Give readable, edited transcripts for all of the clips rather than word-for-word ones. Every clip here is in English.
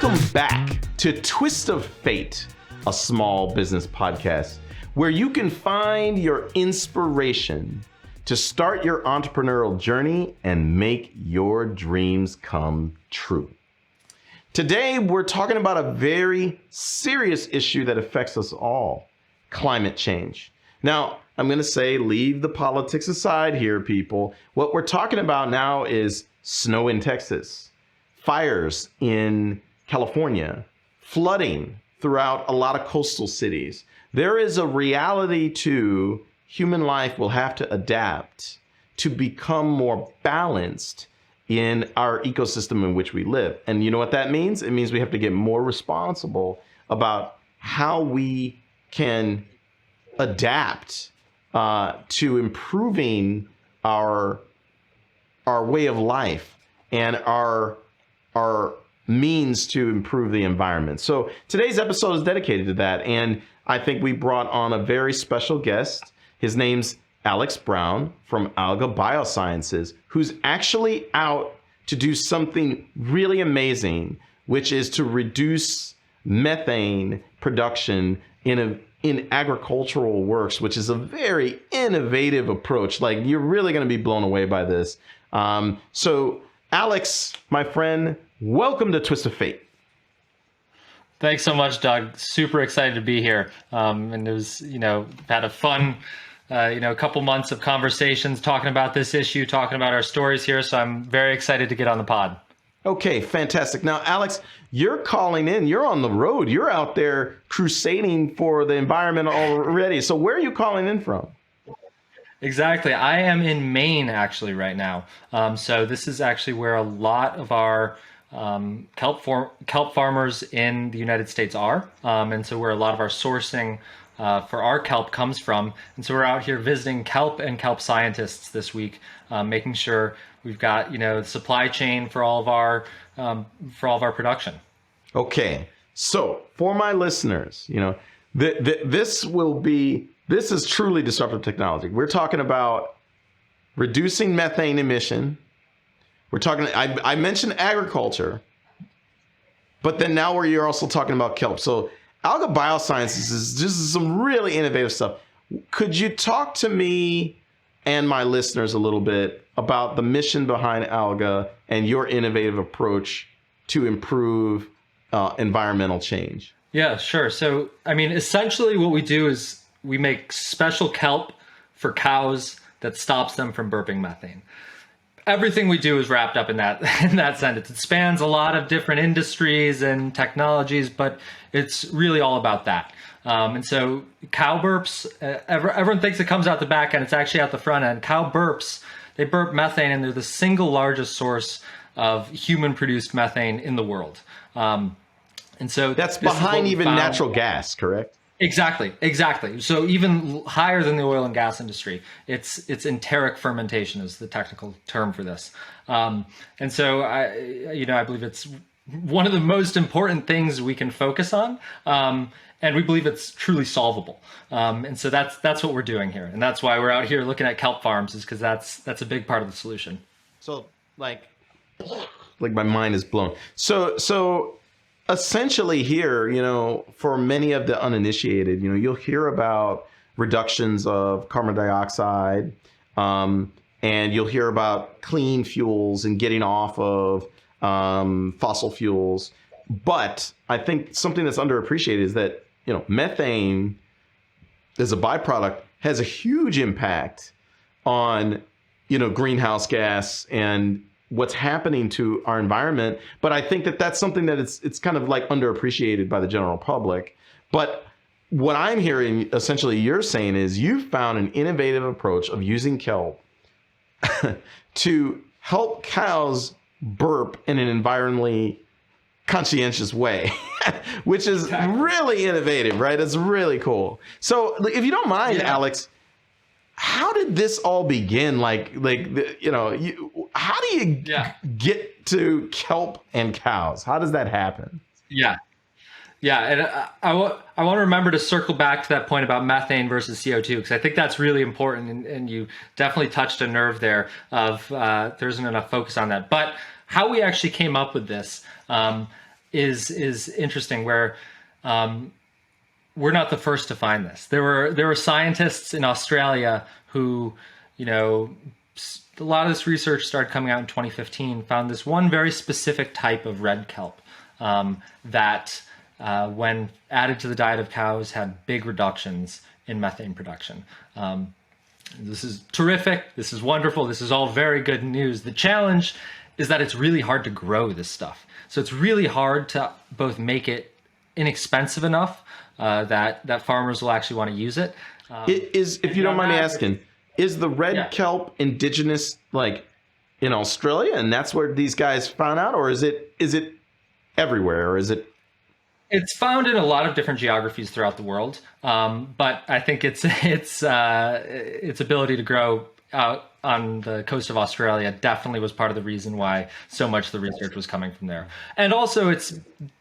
Welcome back to Twist of Fate, a small business podcast where you can find your inspiration to start your entrepreneurial journey and make your dreams come true. Today, we're talking about a very serious issue that affects us all, climate change. Now, I'm going to say leave the politics aside here, people. What we're talking about now is snow in Texas, fires in California, flooding throughout a lot of coastal cities. There is a reality to human life will have to adapt to become more balanced in our ecosystem in which we live. And you know what that means? It means we have to get more responsible about how we can adapt to improving our way of life and our means to improve the environment. So today's episode is dedicated to that. And I think we brought on a very special guest. His name's Alex Brown from Alga Biosciences, who's actually out to do something really amazing, which is to reduce methane production in agricultural works, which is a very innovative approach. Like, you're really going to be blown away by this. So Alex, my friend, welcome to Twist of Fate. Thanks so much, Doug. Super excited to be here. And it was, had a fun, couple months of conversations talking about this issue, talking about our stories here. So I'm very excited to get on the pod. Okay, fantastic. Now, Alex, you're calling in. You're on the road. You're out there crusading for the environment already. So where are you calling in from? Exactly. I am in Maine actually right now. So this is actually where a lot of our kelp farmers in the United States are. And so where a lot of our sourcing for our kelp comes from. And so we're out here visiting kelp and kelp scientists this week, making sure we've got, the supply chain for all of our production. Okay. So for my listeners, this is truly disruptive technology. We're talking about reducing methane emission. We're talking, I mentioned agriculture, but then now you're also talking about kelp. So Alga Biosciences is just some really innovative stuff. Could you talk to me and my listeners a little bit about the mission behind Alga and your innovative approach to improve environmental change? Yeah, sure. So, essentially what we do is we make special kelp for cows that stops them from burping methane. Everything we do is wrapped up in that sentence. It spans a lot of different industries and technologies, but it's really all about that. And so cow burps, everyone thinks it comes out the back end. It's actually out the front end. Cow burps, they burp methane, and they're the single largest source of human-produced methane in the world. And so that's behind even natural gas, correct? Exactly. So even higher than the oil and gas industry, it's enteric fermentation is the technical term for this. And so I believe it's one of the most important things we can focus on. And we believe it's truly solvable. And so that's what we're doing here. And that's why we're out here looking at kelp farms, is because that's a big part of the solution. So like my mind is blown. So essentially here, for many of the uninitiated, you'll hear about reductions of carbon dioxide, and you'll hear about clean fuels and getting off of fossil fuels. But I think something that's underappreciated is that, methane as a byproduct has a huge impact on, greenhouse gas and what's happening to our environment. But I think that that's something that it's kind of like underappreciated by the general public. But what I'm hearing essentially you're saying is you've found an innovative approach of using kelp to help cows burp in an environmentally conscientious way, which is really innovative, right? It's really cool. So if you don't mind, Alex, how did this all begin? How do you get to kelp and cows? How does that happen? Yeah. And I want to remember to circle back to that point about methane versus CO2, because I think that's really important. And you definitely touched a nerve there of there isn't enough focus on that. But how we actually came up with this, is interesting, where we're not the first to find this. There were scientists in Australia who, a lot of this research started coming out in 2015, found this one very specific type of red kelp that when added to the diet of cows had big reductions in methane production. This is terrific. This is wonderful. This is all very good news. The challenge is that it's really hard to grow this stuff. So it's really hard to both make it inexpensive enough that farmers will actually want to use it. If you don't mind me asking, is the red kelp indigenous like in Australia, and that's where these guys found out, or is it everywhere, or is it? It's found in a lot of different geographies throughout the world, but I think its ability to grow out on the coast of Australia definitely was part of the reason why so much of the research was coming from there. And also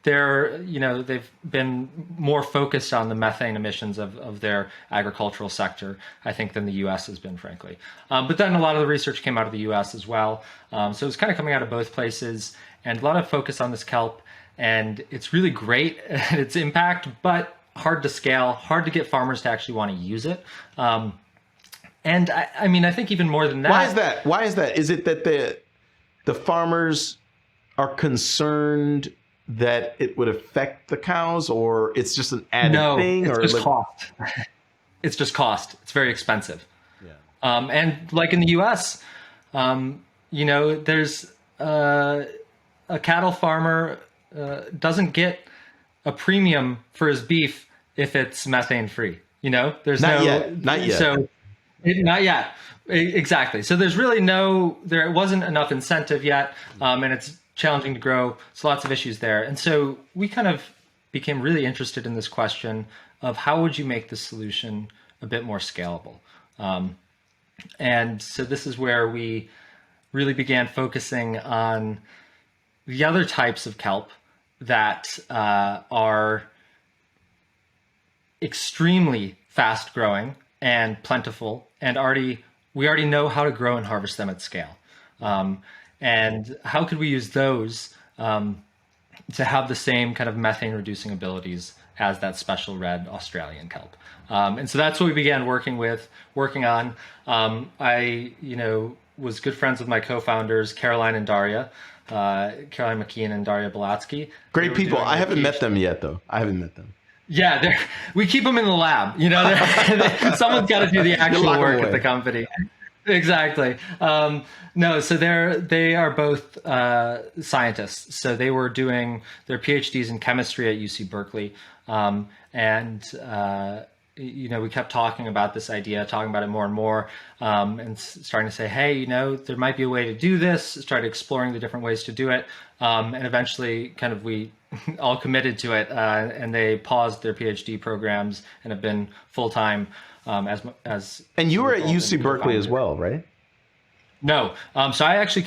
they've been more focused on the methane emissions of their agricultural sector, I think, than the US has been, frankly. But then a lot of the research came out of the US as well. So it's kind of coming out of both places, and a lot of focus on this kelp. And it's really great at its impact, but hard to scale, hard to get farmers to actually want to use it. And I think even more than that. Why is that? Is it that the farmers are concerned that it would affect the cows, or it's just an added thing? No, it's just cost. It's just cost. It's very expensive. Yeah. And like in the US, there's a cattle farmer doesn't get a premium for his beef if it's methane free. There's not yet. So not yet. Exactly. So there's really there wasn't enough incentive yet, and it's challenging to grow. So lots of issues there. And so we kind of became really interested in this question of how would you make the solution a bit more scalable? And so this is where we really began focusing on the other types of kelp that are extremely fast growing and plentiful, and we already know how to grow and harvest them at scale. And how could we use those to have the same kind of methane reducing abilities as that special red Australian kelp? And so that's what we began working on. I was good friends with my co-founders, Caroline and Daria. Caroline McKeon and Daria Belatsky. Great people. I haven't met them yet, though. I haven't met them. Yeah, we keep them in the lab. Someone's got to do the actual work at the company. Exactly. So they are both scientists. So they were doing their PhDs in chemistry at UC Berkeley, we kept talking about this idea, talking about it more and more, and starting to say, hey, there might be a way to do this. Started exploring the different ways to do it, and eventually, kind of, we all committed to it, and they paused their PhD programs and have been full time as. And you were at UC Berkeley as well, right? No. So I actually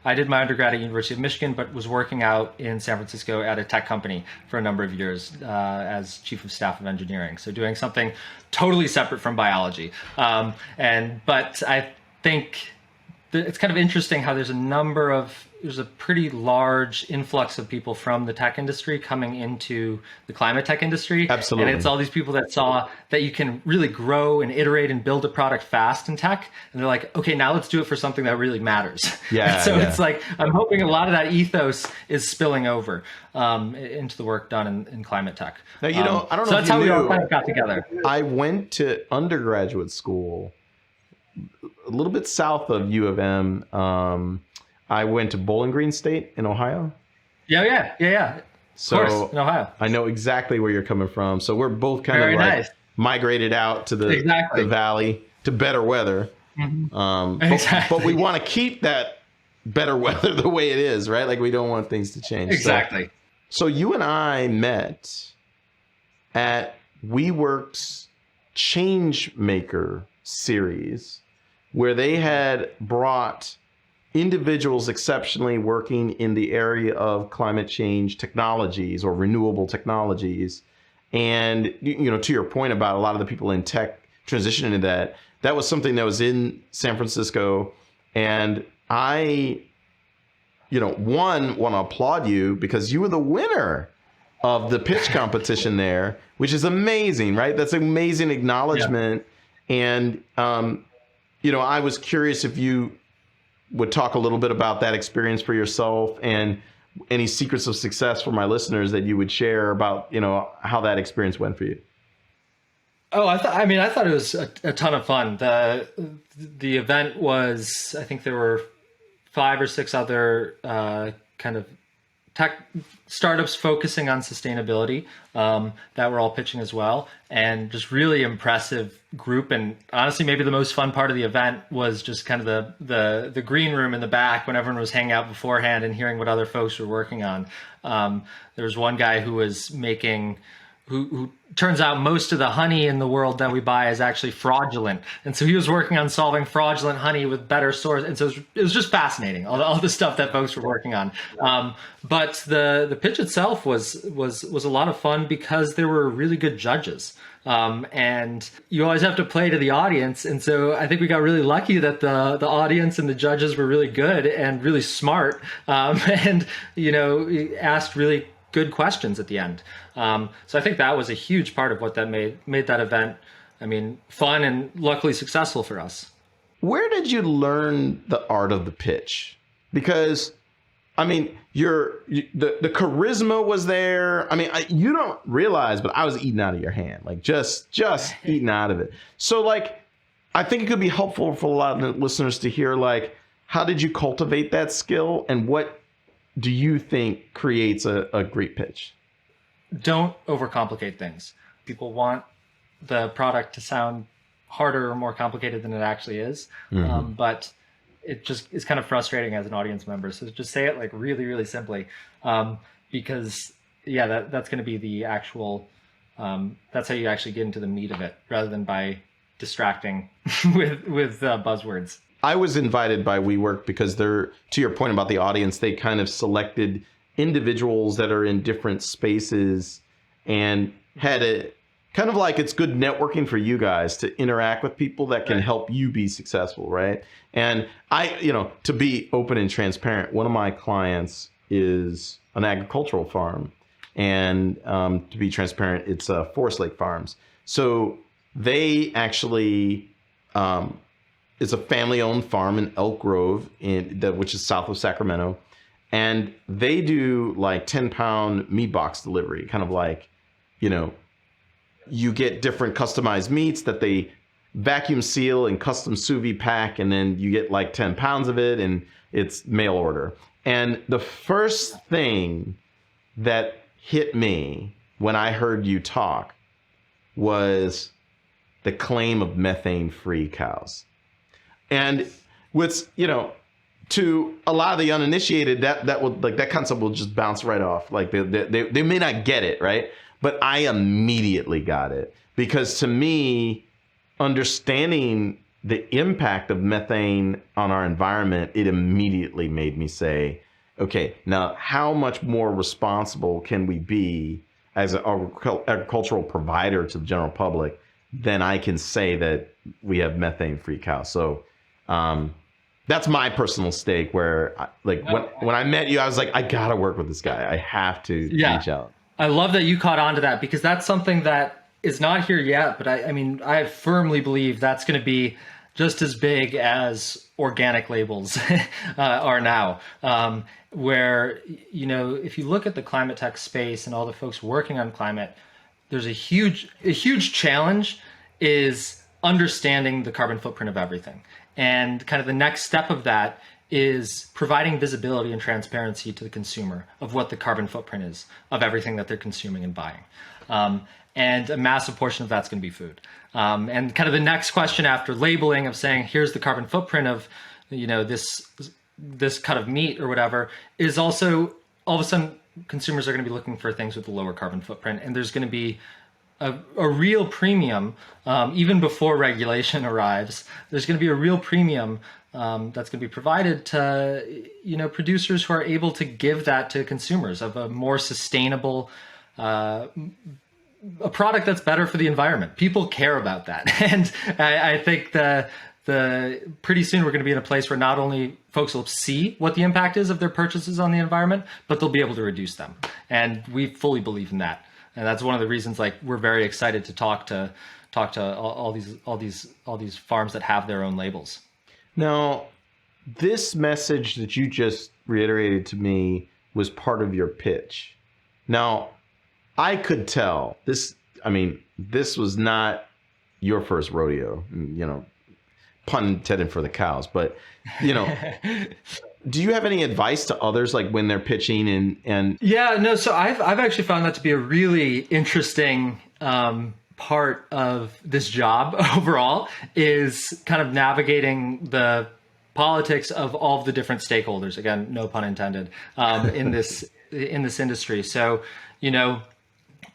I did my undergrad at University of Michigan, but was working out in San Francisco at a tech company for a number of years as chief of staff of engineering. So doing something totally separate from biology. But I think it's kind of interesting how there's a pretty large influx of people from the tech industry coming into the climate tech industry. Absolutely. And it's all these people that saw that you can really grow and iterate and build a product fast in tech. And they're like, okay, now let's do it for something that really matters. Yeah. So it's like, I'm hoping a lot of that ethos is spilling over into the work done in climate tech. Now, I don't know. So that's how we all kind of got together. I went to undergraduate school a little bit south of U of M. I went to Bowling Green State in Ohio. Yeah. So of course, in Ohio. I know exactly where you're coming from. So we're both kind of migrated out to the valley to better weather. Mm-hmm. But we want to keep that better weather the way it is, right? Like, we don't want things to change. Exactly. So you and I met at WeWork's Changemaker series, where they had brought individuals exceptionally working in the area of climate change technologies or renewable technologies. And, to your point about a lot of the people in tech transitioning into that was something that was in San Francisco. And I one, want to applaud you because you were the winner of the pitch competition there, which is amazing, right? That's amazing acknowledgement. Yeah. And, I was curious if you would talk a little bit about that experience for yourself and any secrets of success for my listeners that you would share about, how that experience went for you. Oh, I thought it was a ton of fun. The event was, I think there were 5 or 6 other kind of tech startups focusing on sustainability that were all pitching as well, and just really impressive group. And honestly, maybe the most fun part of the event was just kind of the green room in the back when everyone was hanging out beforehand and hearing what other folks were working on. There was one guy who was making, who turns out most of the honey in the world that we buy is actually fraudulent. And so he was working on solving fraudulent honey with better source. And so it was just fascinating, all the stuff that folks were working on. But the pitch itself was a lot of fun because there were really good judges. And you always have to play to the audience. And so I think we got really lucky that the audience and the judges were really good and really smart, and, asked really good questions at the end. So I think that was a huge part of what that made that event, fun and luckily successful for us. Where did you learn the art of the pitch? Because, the charisma was there. You don't realize, but I was eating out of your hand, like just eating out of it. So I think it could be helpful for a lot of listeners to hear, how did you cultivate that skill and what do you think creates a great pitch? Don't overcomplicate things. People want the product to sound harder or more complicated than it actually is. Mm-hmm. But it just is kind of frustrating as an audience member. So just say it really, really simply. Because that's going to be the actual, that's how you actually get into the meat of it rather than by distracting with buzzwords. I was invited by WeWork because they're, to your point about the audience, they kind of selected individuals that are in different spaces and had a kind of it's good networking for you guys to interact with people that can help you be successful, right? And to be open and transparent, one of my clients is an agricultural farm, and to be transparent, it's Forest Lake Farms. So they actually, it's a family-owned farm in Elk Grove, which is south of Sacramento. And they do 10-pound meat box delivery, kind of you get different customized meats that they vacuum seal and custom sous vide pack, and then you get 10 pounds of it, and it's mail order. And the first thing that hit me when I heard you talk was the claim of methane-free cows. And what's, to a lot of the uninitiated, that will that concept will just bounce right off. They may not get it, right? But I immediately got it, because to me, understanding the impact of methane on our environment, it immediately made me say, okay, now how much more responsible can we be as an agricultural provider to the general public than I can say that we have methane-free cows? So that's my personal stake where when I met you, I was like, I got to work with this guy. I have to reach out. I love that you caught on to that, because that's something that is not here yet. But I firmly believe that's going to be just as big as organic labels are now. Where, if you look at the climate tech space and all the folks working on climate, there's a huge challenge is understanding the carbon footprint of everything. And kind of the next step of that is providing visibility and transparency to the consumer of what the carbon footprint is of everything that they're consuming and buying. And a massive portion of that's going to be food. And kind of the next question after labeling of saying, here's the carbon footprint of, this cut of meat or whatever, is also all of a sudden consumers are going to be looking for things with a lower carbon footprint. And there's going to be a real premium, even before regulation arrives. There's going to be a real premium that's going to be provided to producers who are able to give that to consumers of a more sustainable, a product that's better for the environment. People care about that, and I think the pretty soon we're going to be in a place where not only folks will see what the impact is of their purchases on the environment, but they'll be able to reduce them. And we fully believe in that. And that's one of the reasons like we're very excited to talk to all these farms that have their own labels. Now, this message that you just reiterated to me was part of your pitch. Now, I could tell this was not your first rodeo, pun intended for the cows, but do you have any advice to others like when they're pitching and Yeah, no, so I've actually found that to be a really interesting part of this job overall, is kind of navigating the politics of all of the different stakeholders. Again, no pun intended, in this industry. So,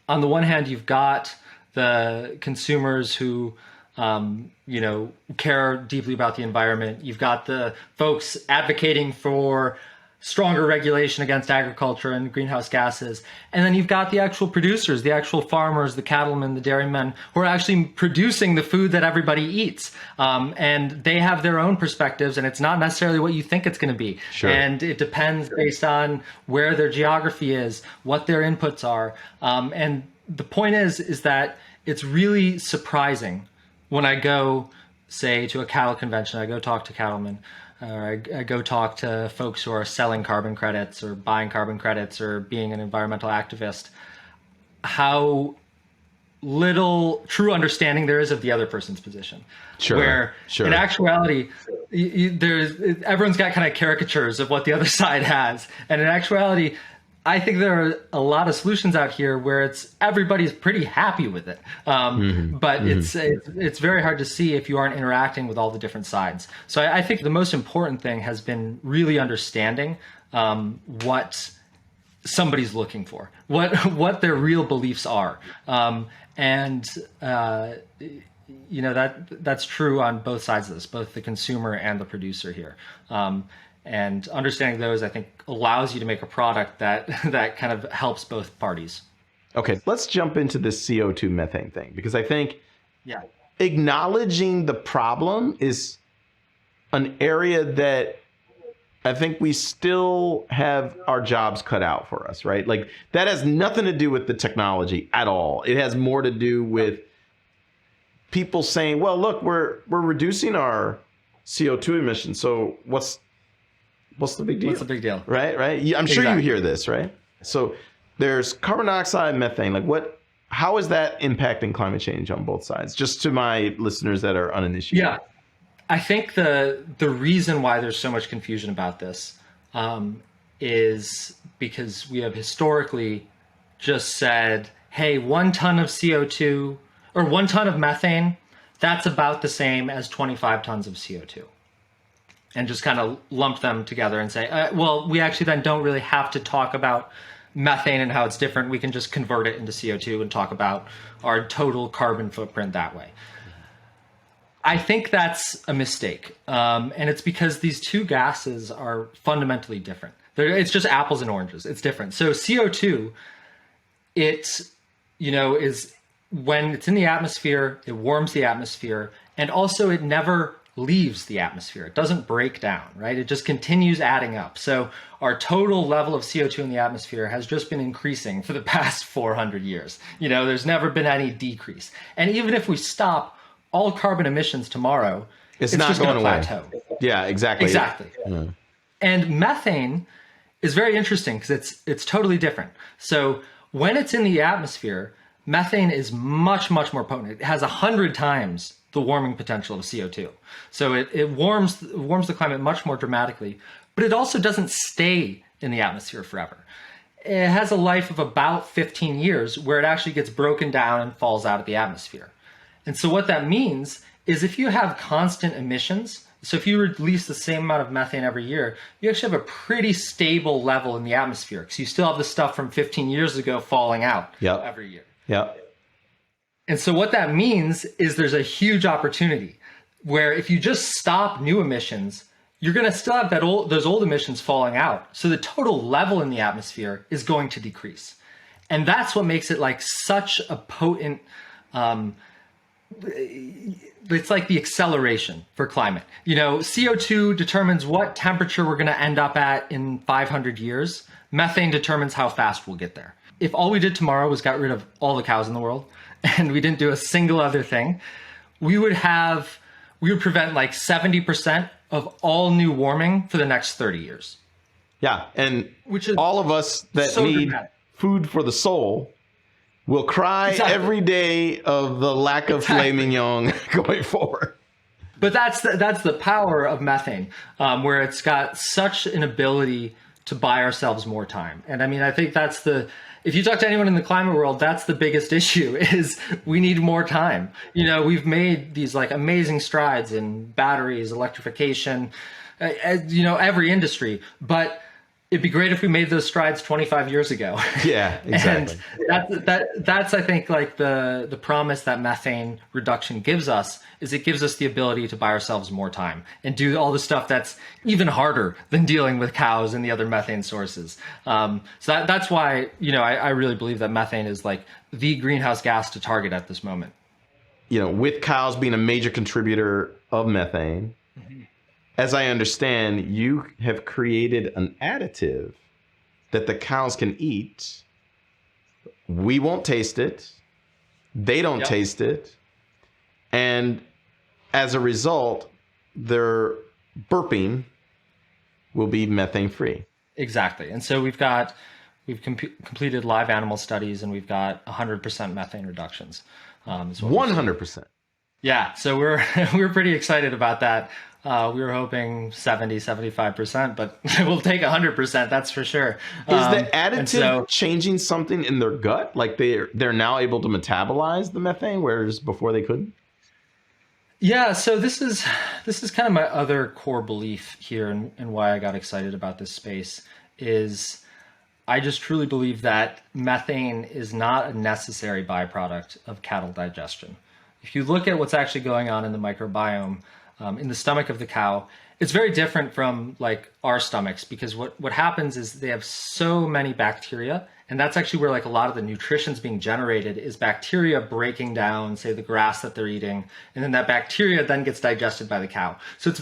on the one hand, you've got the consumers who care deeply about the environment. You've got the folks advocating for stronger regulation against agriculture and greenhouse gases. And then you've got the actual producers, the actual farmers, the cattlemen, the dairymen, who are actually producing the food that everybody eats. And they have their own perspectives, and it's not necessarily what you think it's going to be. Sure. And it depends based on where their geography is, what their inputs are. And the point is that it's really surprising when I go, say, to a cattle convention, I go talk to cattlemen, or I go talk to folks who are selling carbon credits or buying carbon credits or being an environmental activist, how little true understanding there is of the other person's position. Sure, where sure. In actuality, everyone's got kind of caricatures of what the other side has. And in actuality, I think there are a lot of solutions out here where everybody's pretty happy with it, but it's very hard to see if you aren't interacting with all the different sides. So I think the most important thing has been really understanding what somebody's looking for, what their real beliefs are, that's true on both sides of this, both the consumer and the producer here. And understanding those, I think, allows you to make a product that kind of helps both parties. Okay, let's jump into this CO2 methane thing, because I think acknowledging the problem is an area that I think we still have our jobs cut out for us, right? Like that has nothing to do with the technology at all. It has more to do with people saying, well, look, we're reducing our CO2 emissions, so what's the big deal? What's the big deal? Right. I'm sure you hear this, right? So there's carbon dioxide, methane. Like how is that impacting climate change on both sides? Just to my listeners that are uninitiated. Yeah. I think the reason why there's so much confusion about this is because we have historically just said, hey, 1 ton of CO2 or 1 ton of methane, that's about the same as 25 tons of CO2. And just kind of lump them together and say, well, we actually then don't really have to talk about methane and how it's different. We can just convert it into CO2 and talk about our total carbon footprint that way. I think that's a mistake. And it's because these two gases are fundamentally different. It's just apples and oranges. It's different. So CO2, is when it's in the atmosphere, it warms the atmosphere, and also it never leaves the atmosphere. It doesn't break down, right? It just continues adding up. So our total level of CO2 in the atmosphere has just been increasing for the past 400 years. There's never been any decrease. And even if we stop all carbon emissions tomorrow, it's not just going to plateau. Yeah, exactly. Exactly. Yeah. And methane is very interesting because it's totally different. So when it's in the atmosphere, methane is much, much more potent. It has 100 times the warming potential of CO2. So it warms the climate much more dramatically, but it also doesn't stay in the atmosphere forever. It has a life of about 15 years where it actually gets broken down and falls out of the atmosphere. And so what that means is if you have constant emissions, so if you release the same amount of methane every year, you actually have a pretty stable level in the atmosphere because you still have the stuff from 15 years ago falling out every year. Yeah. And so what that means is there's a huge opportunity where if you just stop new emissions, you're going to still have those old emissions falling out. So the total level in the atmosphere is going to decrease. And that's what makes it like such a potent it's like the acceleration for climate. You know, CO2 determines what temperature we're going to end up at in 500 years. Methane determines how fast we'll get there. If all we did tomorrow was got rid of all the cows in the world and we didn't do a single other thing, we would prevent like 70% of all new warming for the next 30 years. Yeah, and which is all of us that so need dramatic. food for the soul will cry every day of the lack of filet mignon going forward. But that's the power of methane, where it's got such an ability to buy ourselves more time. And I mean, I think if you talk to anyone in the climate world, that's the biggest issue is we need more time. You know, we've made these like amazing strides in batteries, electrification, you know, every industry, but it'd be great if we made those strides 25 years ago. Yeah, exactly. And that's I think like the promise that methane reduction gives us is it gives us the ability to buy ourselves more time and do all the stuff that's even harder than dealing with cows and the other methane sources. So that's why, you know, I really believe that methane is like the greenhouse gas to target at this moment. You know, with cows being a major contributor of methane, as I understand, you have created an additive that the cows can eat. We won't taste it. They don't taste it. And as a result, their burping will be methane free. Exactly. And so we've completed live animal studies and we've got 100% methane reductions. 100%. Yeah. So we're pretty excited about that. We were hoping 70, 75%, but we'll take 100%. That's for sure. Is the additive changing something in their gut? Like they're now able to metabolize the methane, whereas before they couldn't? Yeah. So this is kind of my other core belief here, and why I got excited about this space is I just truly believe that methane is not a necessary byproduct of cattle digestion. If you look at what's actually going on in the microbiome, in the stomach of the cow, it's very different from like our stomachs, because what happens is they have so many bacteria, and that's actually where like a lot of the nutrition's being generated is bacteria breaking down, say, the grass that they're eating, and then that bacteria then gets digested by the cow. So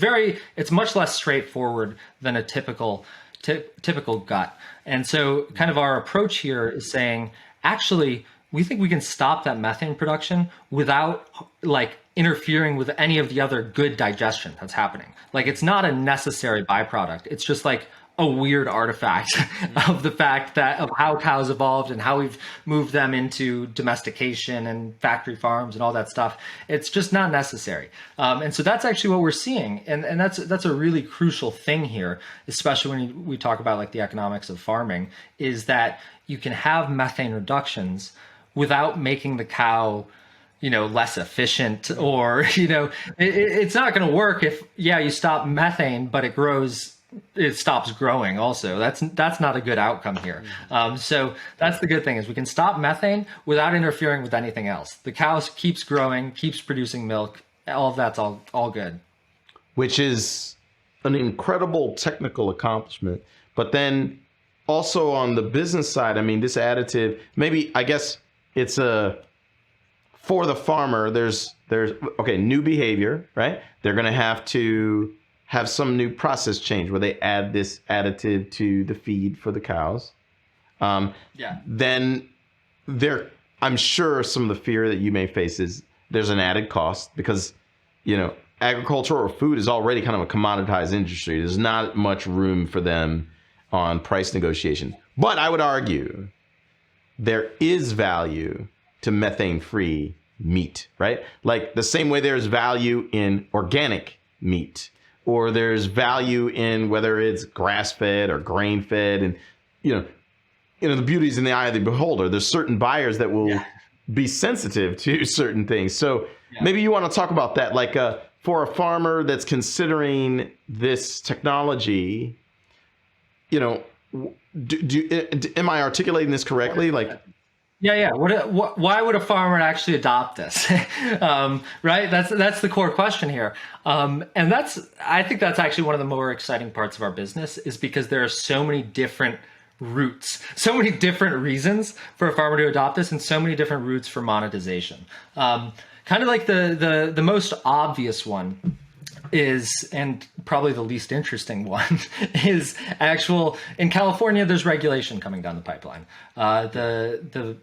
it's much less straightforward than a typical gut. And so kind of our approach here is saying, actually, we think we can stop that methane production without like interfering with any of the other good digestion that's happening. Like it's not a necessary byproduct. It's just like a weird artifact of the fact that of how cows evolved and how we've moved them into domestication and factory farms and all that stuff. It's just not necessary. And so that's actually what we're seeing. And that's a really crucial thing here, especially when we talk about like the economics of farming, is that you can have methane reductions without making the cow, you know, less efficient, or, you know, it's not going to work if, you stop methane, but it stops growing also. That's not a good outcome here. So that's the good thing, is we can stop methane without interfering with anything else. The cow keeps growing, keeps producing milk. All of that's all good. Which is an incredible technical accomplishment. But then also on the business side, I mean, this additive, maybe, I guess it's for the farmer, there's new behavior, right? They're going to have some new process change where they add this additive to the feed for the cows. Then I'm sure some of the fear that you may face is there's an added cost, because, you know, agriculture or food is already kind of a commoditized industry. There's not much room for them on price negotiation. But I would argue there is value to methane-free meat, right? Like the same way there's value in organic meat, or there's value in whether it's grass-fed or grain-fed, and you know the beauty is in the eye of the beholder. There's certain buyers that will be sensitive to certain things. So maybe you want to talk about that, like for a farmer that's considering this technology, you know, am I articulating this correctly? Like, yeah. Why would a farmer actually adopt this? Right. That's the core question here. And I think that's actually one of the more exciting parts of our business, is because there are so many different routes, so many different reasons for a farmer to adopt this, and so many different routes for monetization. kind of like the most obvious one is, and probably the least interesting one, is in California, there's regulation coming down the pipeline. The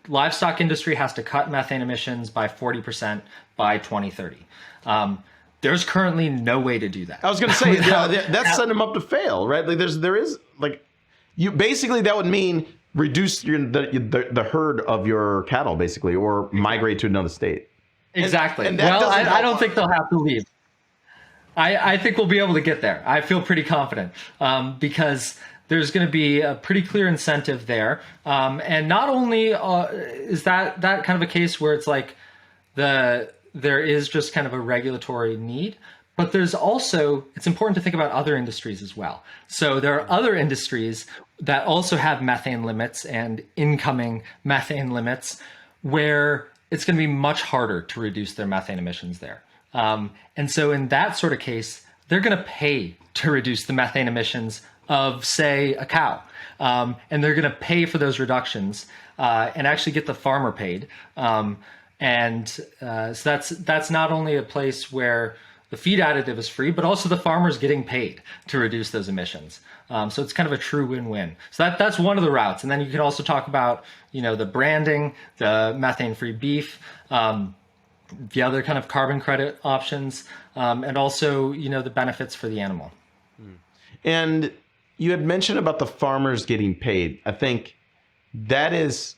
livestock industry has to cut methane emissions by 40% by 2030. There's currently no way to do that. I was going to say, that's setting them up to fail, right? Like basically that would mean reduce the herd of your cattle, basically, or migrate to another state. Exactly. Well, I don't think they'll have to leave. I think we'll be able to get there. I feel pretty confident because there's going to be a pretty clear incentive there. And not only is that kind of a case where it's like there is just kind of a regulatory need, but there's also, it's important to think about other industries as well. So there are other industries that also have methane limits and incoming methane limits where it's going to be much harder to reduce their methane emissions there. And so in that sort of case, they're going to pay to reduce the methane emissions of, say, a cow. And they're going to pay for those reductions and actually get the farmer paid. So that's not only a place where the feed additive is free, but also the farmer's getting paid to reduce those emissions. So it's kind of a true win-win. So that's one of the routes. And then you can also talk about, the branding, the methane-free beef, the other kind of carbon credit options, and also, the benefits for the animal. And you had mentioned about the farmers getting paid. I think it's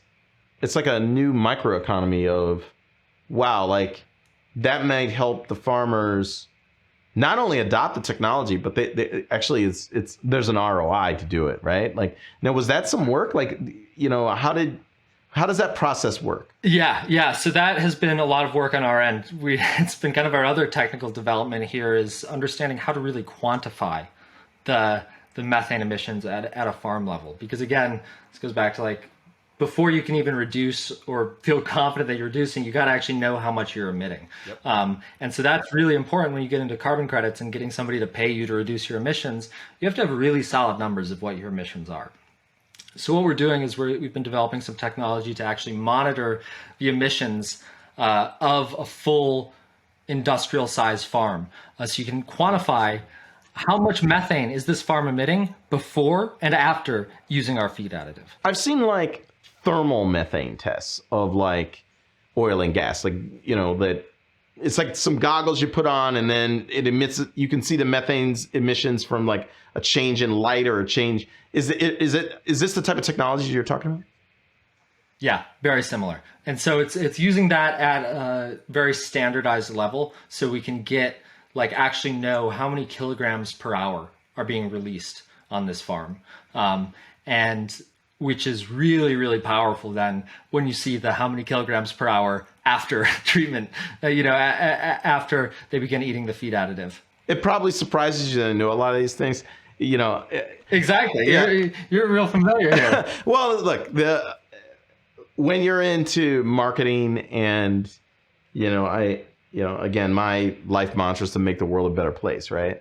like a new microeconomy of, wow, like that might help the farmers not only adopt the technology, but they actually there's an ROI to do it, right? Like, now, was that some work? Like, how does that process work? Yeah. So that has been a lot of work on our end. It's been kind of our other technical development here is understanding how to really quantify the methane emissions at a farm level. Because again, this goes back to like, before you can even reduce or feel confident that you're reducing, you got to actually know how much you're emitting. Yep. And so that's really important when you get into carbon credits and getting somebody to pay you to reduce your emissions. You have to have really solid numbers of what your emissions are. So what we're doing is we've been developing some technology to actually monitor the emissions of a full industrial size farm. So you can quantify how much methane is this farm emitting before and after using our feed additive. I've seen like thermal methane tests of like oil and gas, like, that it's like some goggles you put on and then it emits, you can see the methane's emissions from like a change in light or a change. Is this the type of technology you're talking about? Yeah, very similar. And so it's using that at a very standardized level so we can get actually know how many kilograms per hour are being released on this farm. And which is really, really powerful then when you see how many kilograms per hour after treatment, after they begin eating the feed additive. It probably surprises you that I know a lot of these things, Exactly. Yeah. You're real familiar here. Well, look, when you're into marketing and, again, my life mantra is to make the world a better place, right?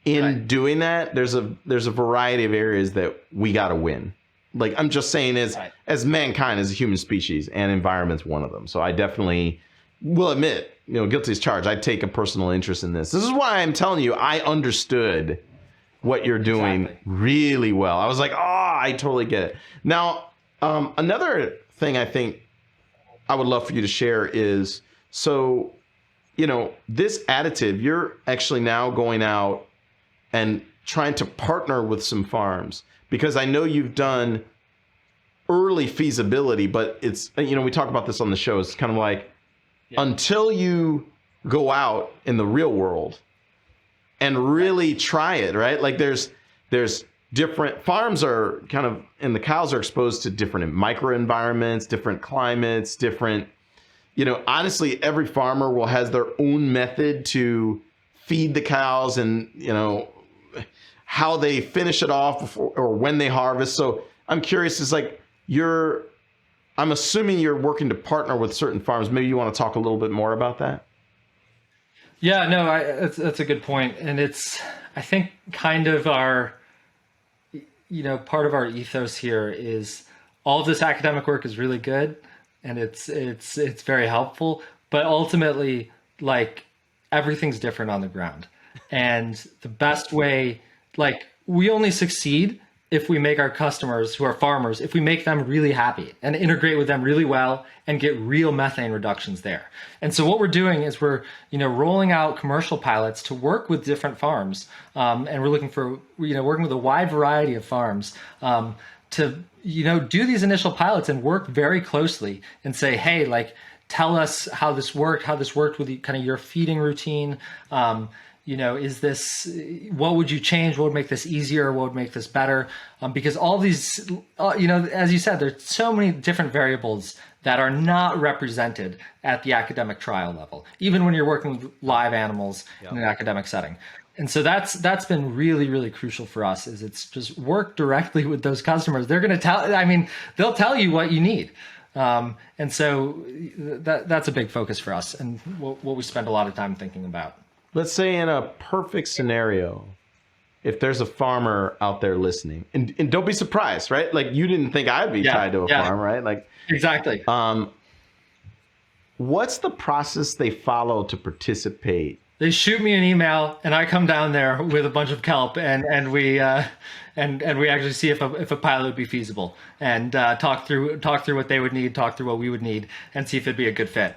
In doing that, there's a variety of areas that we got to win. Like, I'm just saying as mankind, as a human species, and environment's one of them. So I definitely will admit, guilty as charged. I take a personal interest in this. This is why I'm telling you, I understood what you're doing really well. I was like, I totally get it. Now, another thing I think I would love for you to share is, so, this additive, you're actually now going out and trying to partner with some farms, because I know you've done early feasibility, but it's, we talk about this on the show. It's kind of like, until you go out in the real world and really try it, right? Like there's different farms are kind of, and the cows are exposed to different microenvironments, different climates, different, honestly, every farmer has their own method to feed the cows and, how they finish it off before, or when they harvest. So I'm curious, is like I'm assuming you're working to partner with certain farms. Maybe you want to talk a little bit more about that? Yeah, no, that's a good point. And it's, I think, kind of our, part of our ethos here is all of this academic work is really good, and it's very helpful. But ultimately, like, everything's different on the ground, and the best way, like, we only succeed if we make our customers, who are farmers, if we make them really happy and integrate with them really well and get real methane reductions there. And so what we're doing is we're, rolling out commercial pilots to work with different farms, and we're looking for, working with a wide variety of farms, to, do these initial pilots and work very closely and say, hey, like, tell us how this worked with kind of your feeding routine. Is this, what would you change? What would make this easier? What would make this better? Because all these, as you said, there's so many different variables that are not represented at the academic trial level, even when you're working with live animals in an academic setting. And so that's been really, really crucial for us, is it's just work directly with those customers. They're going to they'll tell you what you need. And so that's a big focus for us, and what we spend a lot of time thinking about. Let's say in a perfect scenario, if there's a farmer out there listening, and don't be surprised, right? Like, you didn't think I'd be tied to a farm, right? Like, exactly. What's the process they follow to participate? They shoot me an email, and I come down there with a bunch of kelp, and we actually see if a pilot would be feasible, and talk through what they would need, talk through what we would need, and see if it'd be a good fit.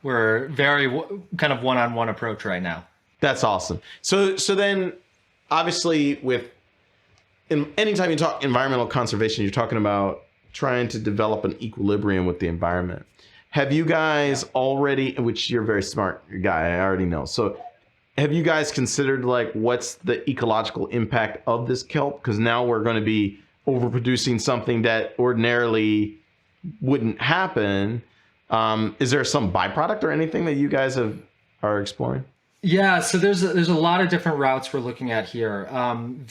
We're very kind of one-on-one approach right now. That's awesome. So then, obviously, anytime you talk environmental conservation, you're talking about trying to develop an equilibrium with the environment. Have you guys already, which you're a very smart guy, I already know. So have you guys considered, like, what's the ecological impact of this kelp? Because now we're going to be overproducing something that ordinarily wouldn't happen. Is there some byproduct or anything that you guys are exploring? Yeah, so there's a lot of different routes we're looking at here. One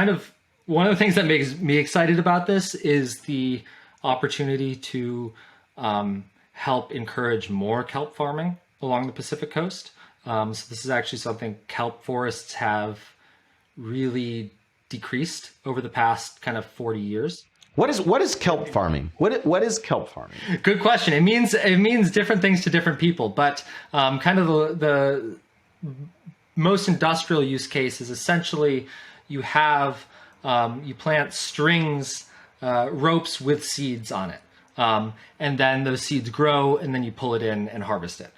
of the things that makes me excited about this is the opportunity to help encourage more kelp farming along the Pacific coast. So this is actually something kelp forests have really decreased over the past kind of 40 years. What is kelp farming? What is kelp farming? Good question. It means different things to different people, but kind of the most industrial use case is essentially you plant strings, ropes with seeds on it, and then those seeds grow, and then you pull it in and harvest it.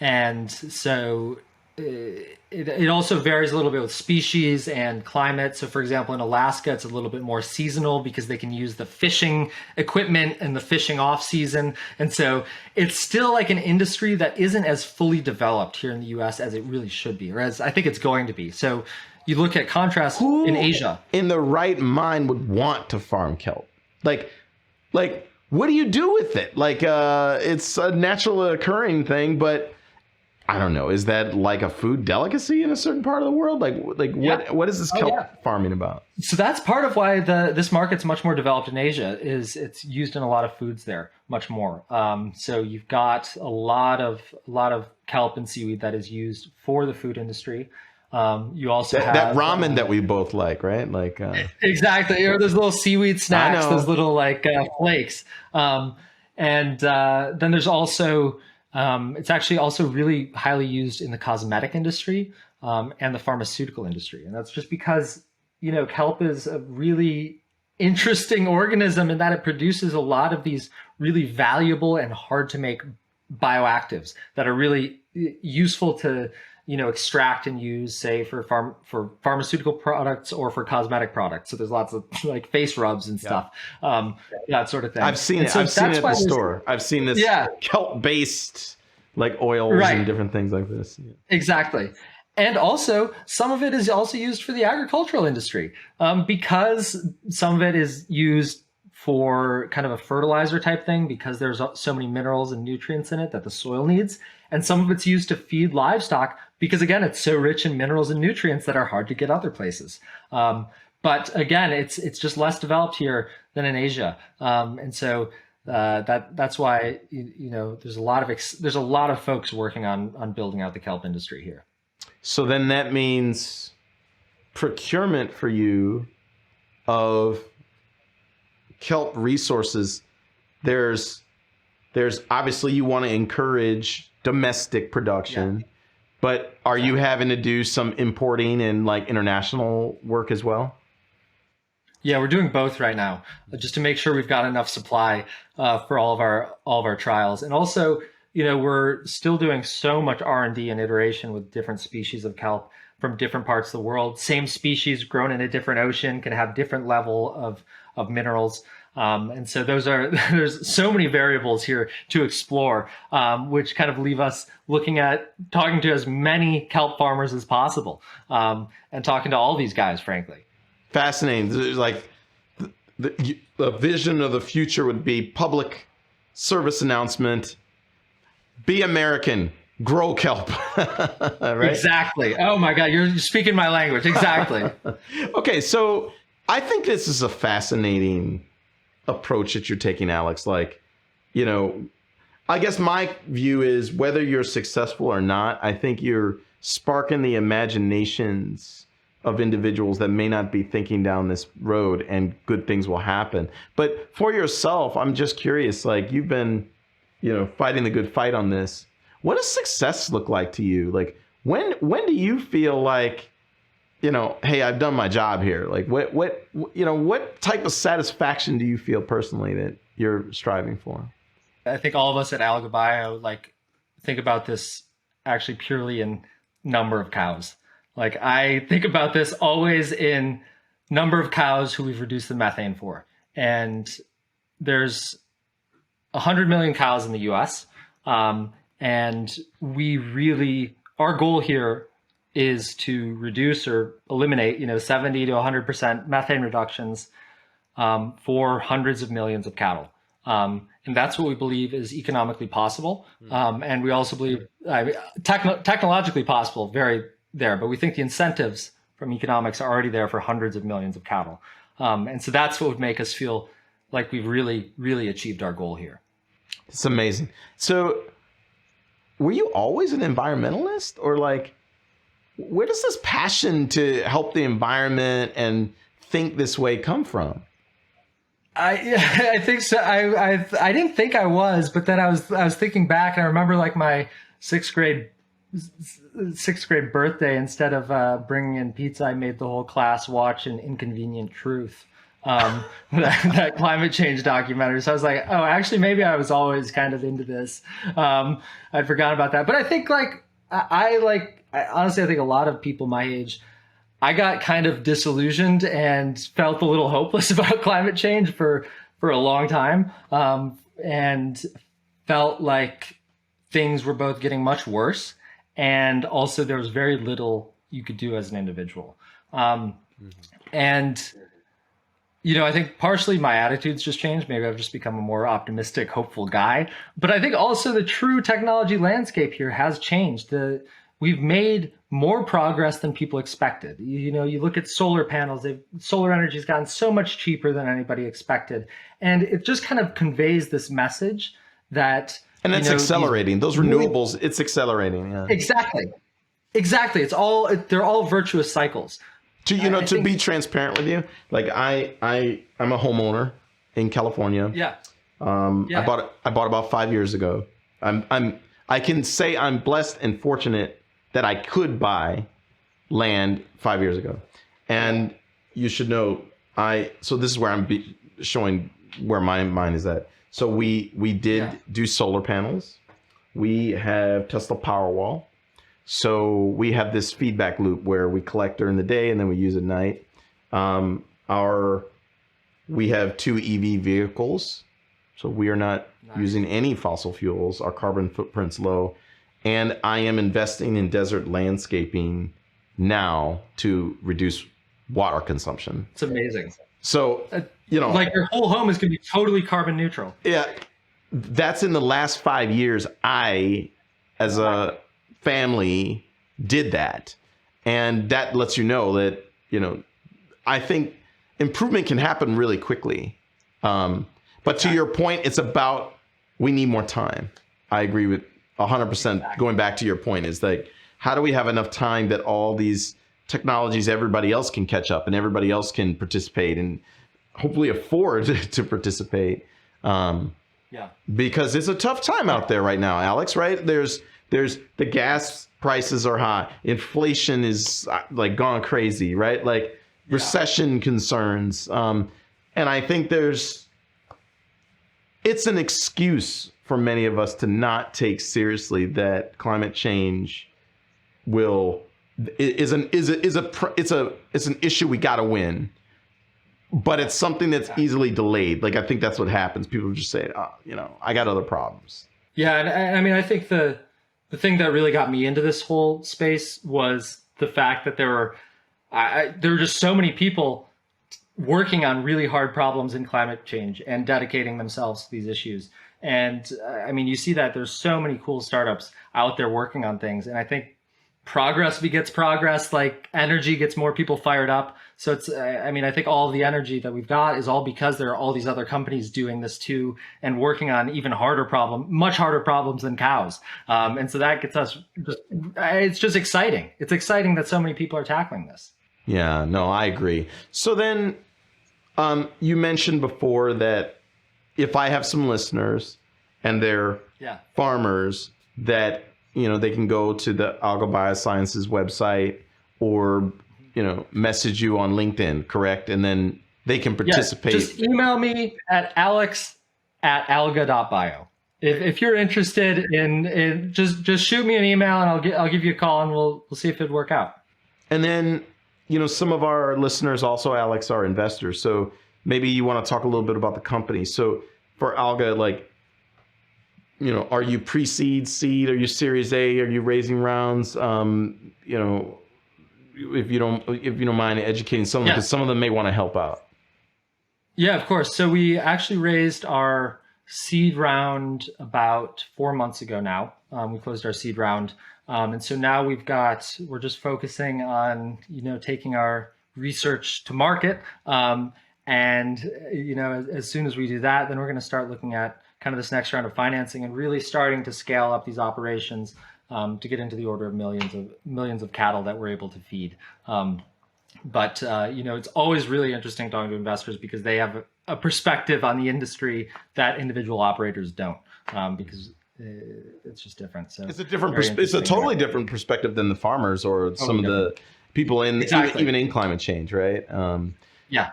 And so it also varies a little bit with species and climate. So, for example, in Alaska, it's a little bit more seasonal because they can use the fishing equipment and the fishing off season. And so it's still like an industry that isn't as fully developed here in the US as it really should be, or as I think it's going to be. So you look at contrast in Asia. In the right mind would want to farm kelp? Like, what do you do with it? Like, it's a natural occurring thing, but I don't know. Is that like a food delicacy in a certain part of the world? What is this kelp farming about? So that's part of why this market's much more developed in Asia. Is it's used in a lot of foods there, much more. So you've got a lot of kelp and seaweed that is used for the food industry. You also have that ramen that we both like, right? Like exactly, or those little seaweed snacks, those little flakes. And then there's also it's actually also really highly used in the cosmetic industry and the pharmaceutical industry, and that's just because kelp is a really interesting organism in that it produces a lot of these really valuable and hard to make bioactives that are really useful to extract and use, say, for pharmaceutical products or for cosmetic products. So there's lots of like face rubs and stuff, that sort of thing. I've seen it. So I've seen it at the store. I've seen this kelp-based like oils and different things like this. Yeah. Exactly. And also, some of it is also used for the agricultural industry, because some of it is used for kind of a fertilizer type thing, because there's so many minerals and nutrients in it that the soil needs. And some of it's used to feed livestock because, again, it's so rich in minerals and nutrients that are hard to get other places. But again, it's just less developed here than in Asia. And so that's why there's a lot of folks working on building out the kelp industry here. So then that means procurement for you of kelp resources there's obviously you want to encourage domestic production, but are you having to do some importing and like international work as well? Yeah, we're doing both right now, just to make sure we've got enough supply for all of our trials. And also, we're still doing so much R&D and iteration with different species of kelp from different parts of the world. Same species grown in a different ocean can have different level of minerals. And so there's so many variables here to explore, which kind of leave us talking to as many kelp farmers as possible, and talking to all these guys, frankly. Fascinating. There's like the vision of the future would be public service announcement: be American, grow kelp. Right? Exactly. Oh my God, you're speaking my language. Exactly. Okay, so I think this is a fascinating approach that you're taking, Alex. Like, I guess my view is whether you're successful or not, I think you're sparking the imaginations of individuals that may not be thinking down this road, and good things will happen. But for yourself, I'm just curious, like you've been, fighting the good fight on this. What does success look like to you? Like when do you feel like, hey, I've done my job here? Like what type of satisfaction do you feel personally that you're striving for? I think all of us at Alga Bio think about this actually purely in number of cows. Like I think about this always in number of cows who we've reduced the methane for. And there's 100 million cows in the US. And our goal here is to reduce or eliminate, 70 to 100% methane reductions for hundreds of millions of cattle. And that's what we believe is economically possible. And we also believe technologically possible, very there, but we think the incentives from economics are already there for hundreds of millions of cattle. And so that's what would make us feel like we've really, really achieved our goal here. It's amazing. So were you always an environmentalist, or like, where does this passion to help the environment and think this way come from? I think so. I didn't think I was, but then I was thinking back, and I remember like my sixth grade birthday, instead of bringing in pizza, I made the whole class watch An Inconvenient Truth, that climate change documentary. So I was like, oh, actually, maybe I was always kind of into this. I'd forgotten about that. But I think honestly, I think a lot of people my age, I got kind of disillusioned and felt a little hopeless about climate change for a long time, and felt like things were both getting much worse, and also there was very little you could do as an individual. And, I think partially my attitude's just changed. Maybe I've just become a more optimistic, hopeful guy. But I think also the true technology landscape here has changed. We've made more progress than people expected. You look at solar panels, solar energy has gotten so much cheaper than anybody expected. And it just kind of conveys this message that... And it's accelerating. Those renewables, it's accelerating. Yeah. Exactly. They're all virtuous cycles. To be transparent with you, like I'm a homeowner in California. Yeah. I bought about 5 years ago. I can say I'm blessed and fortunate that I could buy land 5 years ago. And you should know, so this is where I'm showing where my mind is at. So we did do solar panels. We have Tesla Powerwall. So we have this feedback loop where we collect during the day and then we use at night. We have 2 EV vehicles. So we are not using any fossil fuels. Our carbon footprint's low. And I am investing in desert landscaping now to reduce water consumption. It's amazing. So, like your whole home is going to be totally carbon neutral. Yeah. That's in the last 5 years. As a family, did that. And that lets you know that, I think improvement can happen really quickly. But to your point, it's about, we need more time. I agree with 100%. Going back to your point is like, how do we have enough time that all these technologies, everybody else can catch up and everybody else can participate and hopefully afford to participate. Yeah. Because it's a tough time out there right now, Alex, right? There's the gas prices are high. Inflation is like gone crazy, right? Like recession concerns. And I think it's an excuse for many of us to not take seriously that climate change it's an issue we got to win. But it's something that's easily delayed. Like, I think that's what happens. People just say, I got other problems. Yeah. And I mean, I think the thing that really got me into this whole space was the fact that there were just so many people working on really hard problems in climate change and dedicating themselves to these issues. And I mean, you see that there's so many cool startups out there working on things. And I think progress begets progress, like energy gets more people fired up. So I think all the energy that we've got is all because there are all these other companies doing this too and working on even much harder problems than cows. And so that gets us it's just exciting. It's exciting that so many people are tackling this. Yeah, no, I agree. So then you mentioned before that if I have some listeners and they're farmers that they can go to the Alga Biosciences website or, message you on LinkedIn, correct? And then they can participate. Just email me at alex@alga.bio. If you're interested in just shoot me an email and I'll give you a call and we'll see if it'd work out. And then, some of our listeners also, Alex, are investors. So maybe you want to talk a little bit about the company. So for Alga, are you pre-seed, seed? Are you Series A? Are you raising rounds? If you don't mind educating someone, because some of them may want to help out. Yeah, of course. So we actually raised our seed round about 4 months ago now. We closed our seed round. And so now we're just focusing on, taking our research to market. As soon as we do that, then we're going to start looking at kind of this next round of financing and really starting to scale up these operations to get into the order of millions of cattle that we're able to feed. It's always really interesting talking to investors because they have a perspective on the industry that individual operators don't, because it's just different. So it's a totally different perspective than the farmers or some of the people even in climate change, right? Yeah,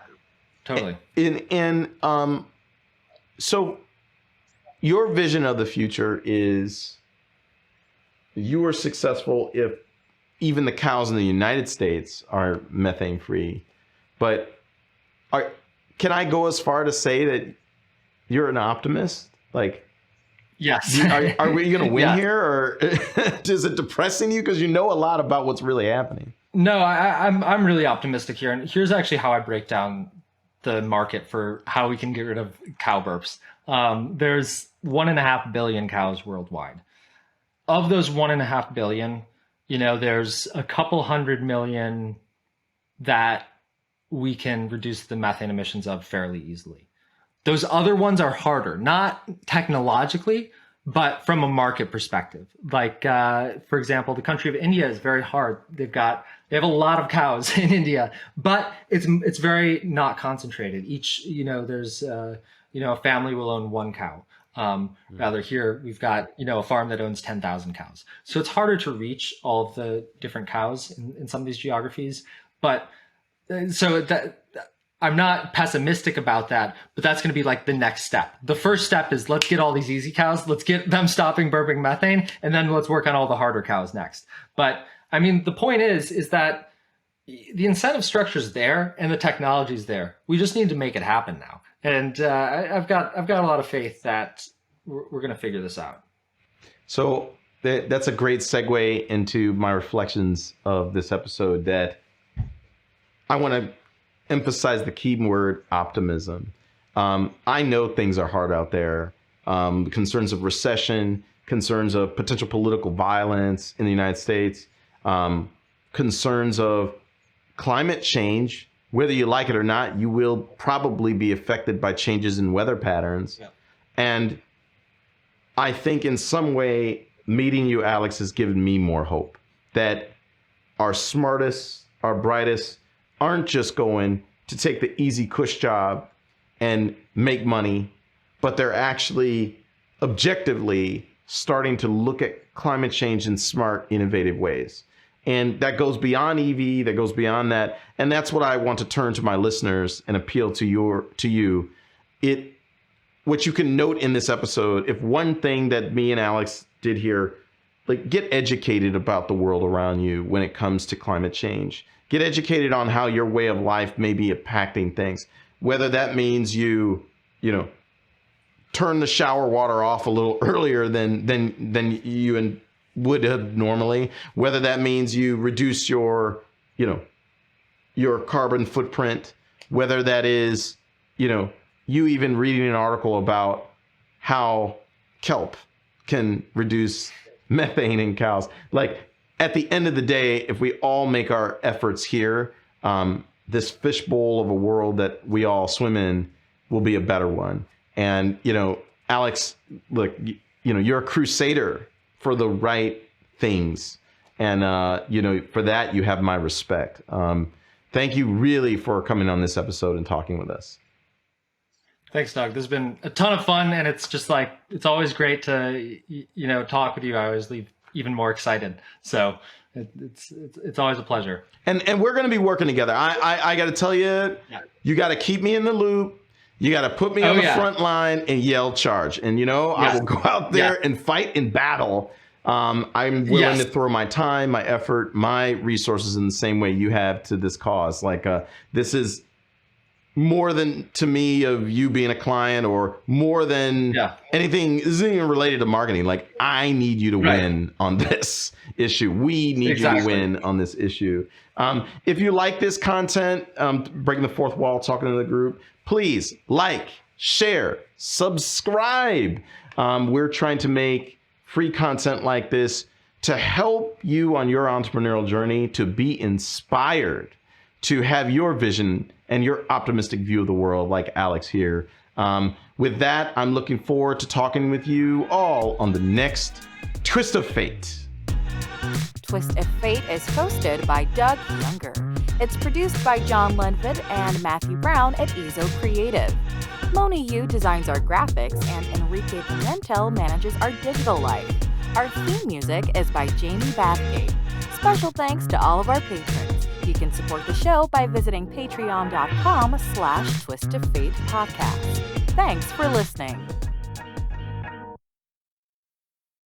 totally. So your vision of the future is you are successful if even the cows in the United States are methane free. But can I go as far to say that you're an optimist? Like, yes. Are we going to win here, or is it depressing you because you know a lot about what's really happening? No, I'm really optimistic here, and here's actually how I break down the market for how we can get rid of cow burps. There's 1.5 billion cows worldwide. Of those 1.5 billion, there's a couple 100 million that we can reduce the methane emissions of fairly easily. Those other ones are harder, not technologically, but from a market perspective. Like, for example, the country of India is very hard. They have a lot of cows in India, but it's very not concentrated. Each, there's, a family will own one cow. Rather here, we've got, a farm that owns 10,000 cows. So it's harder to reach all of the different cows in some of these geographies. But so that I'm not pessimistic about that, but that's going to be like the next step. The first step is let's get all these easy cows. Let's get them stopping burping methane. And then let's work on all the harder cows next. But I mean, the point is that the incentive structure is there and the technology is there. We just need to make it happen now. And I've got a lot of faith that we're going to figure this out. So that's a great segue into my reflections of this episode, that I want to emphasize the key word optimism. I know things are hard out there. Concerns of recession, concerns of potential political violence in the United States, concerns of climate change. Whether you like it or not, you will probably be affected by changes in weather patterns. Yeah. And I think in some way, meeting you, Alex, has given me more hope that our smartest, our brightest aren't just going to take the easy cush job and make money but they're actually objectively starting to look at climate change in smart, innovative ways. And that goes beyond EV, that goes beyond that. And that's what I want to turn to my listeners and appeal to you. What you can note in this episode, if one thing that me and Alex did here, like, get educated about the world around you when it comes to climate change. Get educated on how your way of life may be impacting things. Whether that means you turn the shower water off a little earlier than you would have normally, whether that means you reduce your carbon footprint, whether that is, you even reading an article about how kelp can reduce methane in cows. Like, at the end of the day, if we all make our efforts here, this fishbowl of a world that we all swim in will be a better one. And, Alex, look, you're a crusader for the right things. And, for that, you have my respect. Thank you really for coming on this episode and talking with us. Thanks, Doug. This has been a ton of fun. And it's just like, it's always great to, talk with you. I always leave even more excited. So it's always a pleasure. And we're going to be working together. I got to tell you, you got to keep me in the loop. You got to put me on the front line and yell charge. And, I will go out there and fight in battle. I'm willing to throw my time, my effort, my resources in the same way you have to this cause. Like, this is more than, to me, of you being a client, or more than anything. This isn't even related to marketing. Like, I need you to win on this issue. We need you to win on this issue. If you like this content, breaking the fourth wall, talking to the group, please like, share, subscribe. We're trying to make free content like this to help you on your entrepreneurial journey, to be inspired, to have your vision and your optimistic view of the world, like Alex here. With that, I'm looking forward to talking with you all on the next Twist of Fate. Twist of Fate is hosted by Doug Younger. It's produced by John Lundvid and Matthew Brown at Ezo Creative. Moni Yu designs our graphics, and Enrique Pimentel manages our digital life. Our theme music is by Jamie Bathgate. Special thanks to all of our patrons. You can support the show by visiting patreon.com/twistoffate podcast. Thanks for listening.